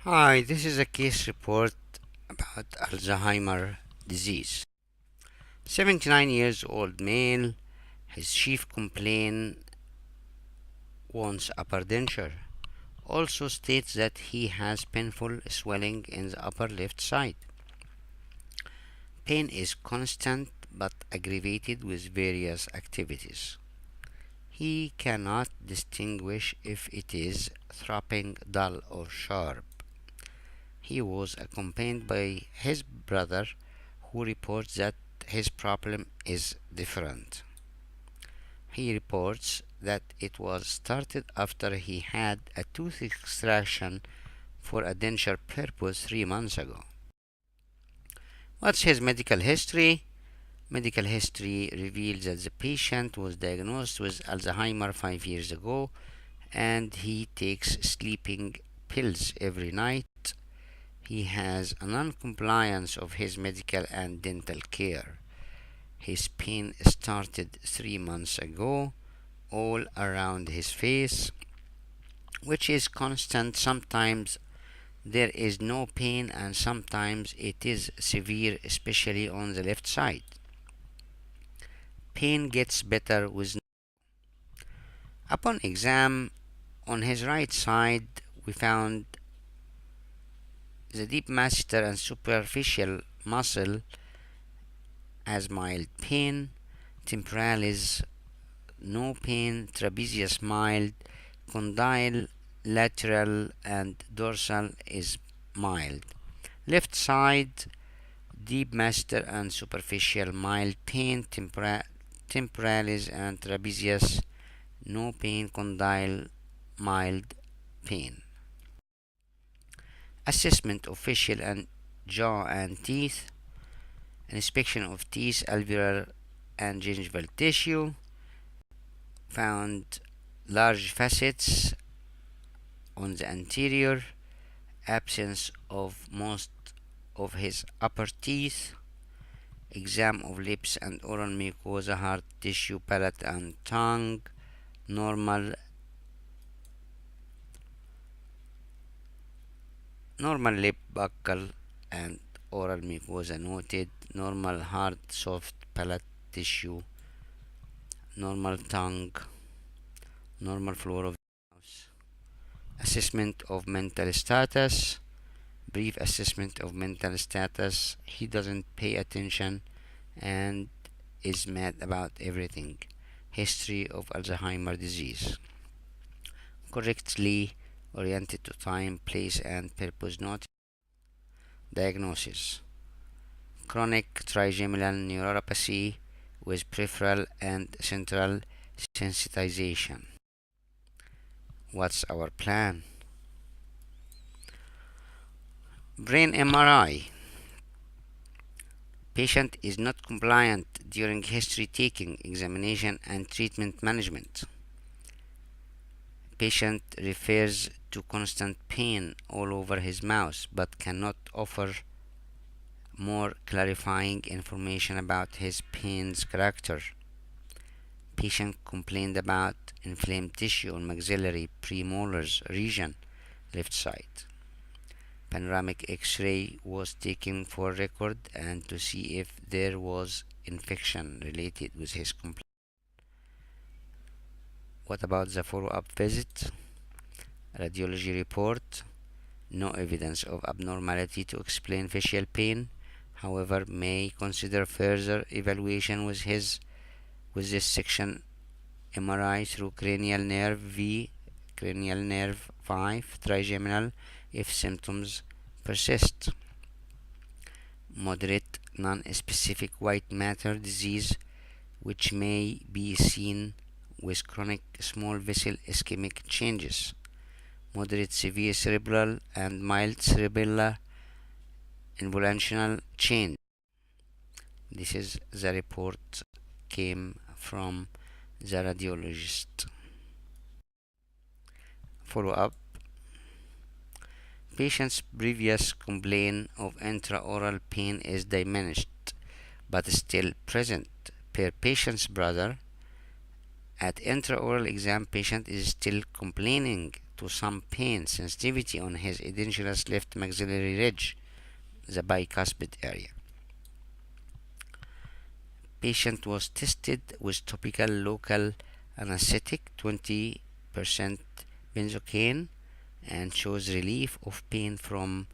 Hi, this is a case report about Alzheimer disease. 79 years old male, his chief complaint wants upper denture. Also states that he has painful swelling in the upper left side. Pain is constant but aggravated with various activities. He cannot distinguish if it is throbbing, dull, or sharp. He was accompanied by his brother, who reports that his problem is different. He reports that it was started after he had a tooth extraction for a denture purpose 3 months ago. What's his medical history? Medical history reveals that the patient was diagnosed with Alzheimer 5 years ago and he takes sleeping pills every night. He has a non-compliance of his medical and dental care. His pain started 3 months ago, all around his face, which is constant. Sometimes there is no pain, and sometimes it is severe, especially on the left side. Pain gets better with. Upon exam on his right side, we found the deep masseter and superficial muscle as mild pain, temporalis no pain, trapezius mild, condyle, lateral, and dorsal is mild. Left side, deep masseter and superficial mild pain, temporalis and trapezius no pain, condyle mild pain. Assessment of facial and jaw and teeth, inspection of teeth, alveolar and gingival tissue, found large facets on the anterior, absence of most of his upper teeth, exam of lips and oral mucosa, hard tissue, palate and tongue, normal lip buccal and oral mucosa noted, normal hard soft palate tissue, normal tongue, normal floor of the mouth. Assessment of mental status, brief assessment of mental status. He doesn't pay attention and is mad about everything. History of Alzheimer disease. Correctly oriented to time, place, and purpose. Not diagnosis. Chronic trigeminal neuropathy with peripheral and central sensitization. What's our plan? Brain MRI. Patient is not compliant during history taking, examination, and treatment management. Patient refers to constant pain all over his mouth but cannot offer more clarifying information about his pain's character. Patient complained about inflamed tissue on maxillary premolars region, left side. Panoramic X-ray was taken for record and to see if there was infection related with his complaint. What about the follow-up visit? Radiology report. No evidence of abnormality to explain facial pain. However, may consider further evaluation with this section MRI through cranial nerve V, cranial nerve 5, trigeminal if symptoms persist. Moderate non-specific white matter disease which may be seen with chronic small vessel ischemic changes. Moderate severe cerebral and mild cerebellar involutional change. This is the report came from the radiologist. Follow up. Patient's previous complaint of intraoral pain is diminished but still present. Per patient's brother, at intraoral exam patient is still complaining to some pain sensitivity on his edentulous left maxillary ridge, the bicuspid area. Patient was tested with topical local anesthetic 20% benzocaine and shows relief of pain from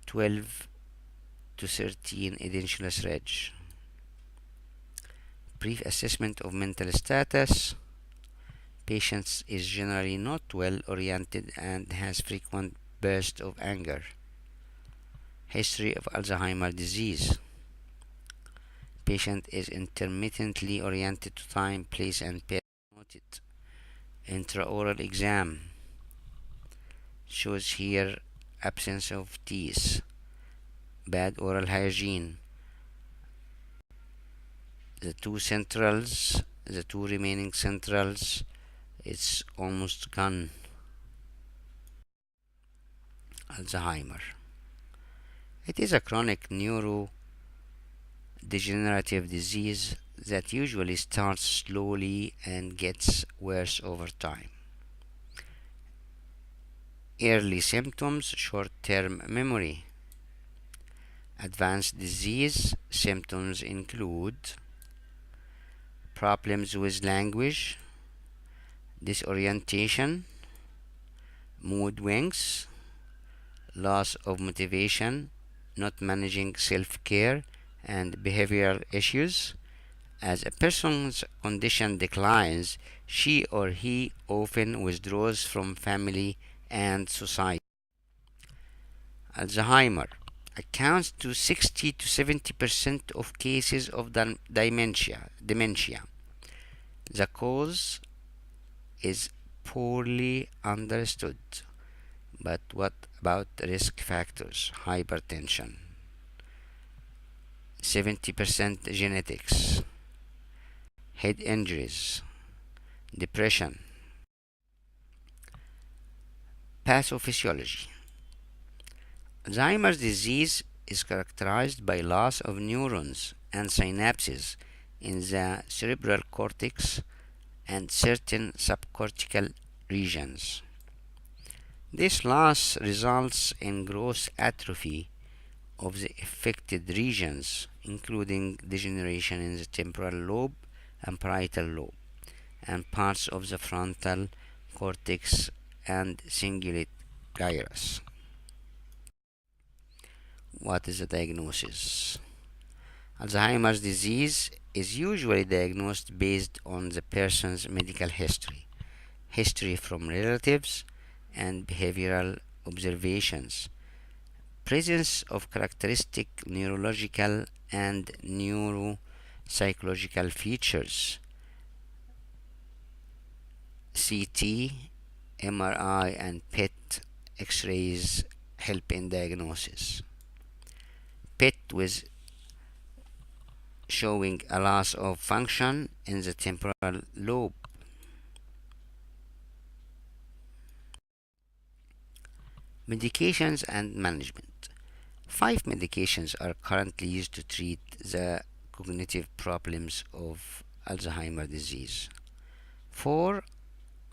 12 to 13 edentulous ridge. Brief assessment of mental status. Patient is generally not well oriented and has frequent bursts of anger. History of Alzheimer's disease. Patient is intermittently oriented to time, place, and person noted. Intraoral exam shows here absence of teeth, bad oral hygiene. The two remaining centrals, it's almost gone. Alzheimer. It is a chronic neurodegenerative disease that usually starts slowly and gets worse over time. Early symptoms, short-term memory. Advanced disease symptoms include problems with language, disorientation, mood swings, loss of motivation, not managing self-care, and behavioral issues. As a person's condition declines, she or he often withdraws from family and society. Alzheimer accounts to 60 to 70% of cases of dementia. The cause is poorly understood. But what about risk factors? Hypertension, 70% genetics, head injuries, depression. Pathophysiology. Alzheimer's disease is characterized by loss of neurons and synapses in the cerebral cortex and certain subcortical regions. This loss results in gross atrophy of the affected regions, including degeneration in the temporal lobe and parietal lobe, and parts of the frontal cortex and cingulate gyrus. What is the diagnosis? Alzheimer's disease is usually diagnosed based on the person's medical history from relatives, and behavioral observations. Presence of characteristic neurological and neuropsychological features. CT, MRI, and PET X-rays help in diagnosis. PET with showing a loss of function in the temporal lobe. Medications and management. 5 medications are currently used to treat the cognitive problems of Alzheimer's disease. 4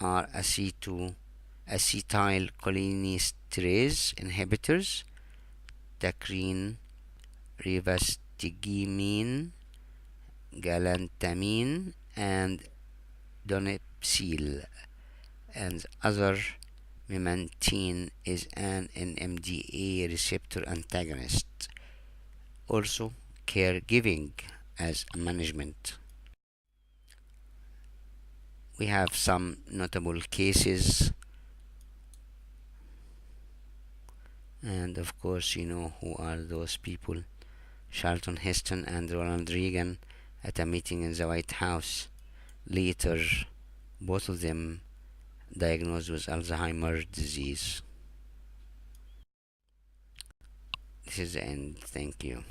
are acetylcholinesterase inhibitors, tacrine, rivastigmine, galantamine, and donepezil, and other memantine is an NMDA receptor antagonist. Also, caregiving as management. We have some notable cases, and of course, you know who are those people. Charlton Heston and Ronald Reagan at a meeting in the White House. Later, both of them diagnosed with Alzheimer's disease. This is the end. Thank you.